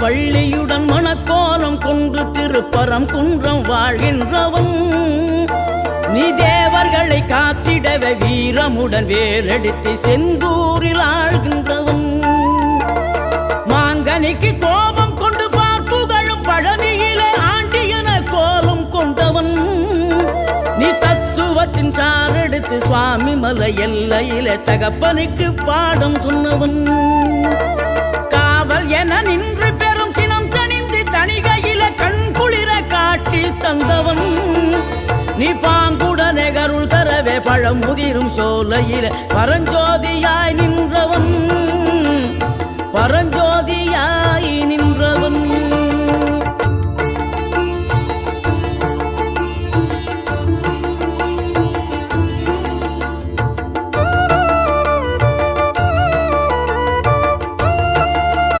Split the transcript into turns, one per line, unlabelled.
வள்ளியுடன் மணக்கோலம் கொண்டு திருப்பரம் குன்றம் வாழ்கின்றவன் நீ தேவர்களை காத்திடவே வீரமுடன் வேலெடுத்து செந்தூரில் ஆழ்கின்றவன் மாங்கனிக்கு கோபம் கொண்டு பார்ப்புகழும் பழனியிலே ஆண்டியன கோலம் கொண்டவன் நீ தத்துவத்தின் சாரெடுத்து சுவாமி மலை எல்லையிலே தகப்பனுக்கு பாடம் சொன்னவன் காவல் என நின்று பெரும் சினம் தணிந்து தணிகையில கண் குளிர காட்சி தந்தவன் நீ பாங்குடனே கருள் தரவே பழமுதிரும் சோலையில பரஞ்சோதியாய் நின்றவன் பரஞ்சோதியாய் நின்றவன்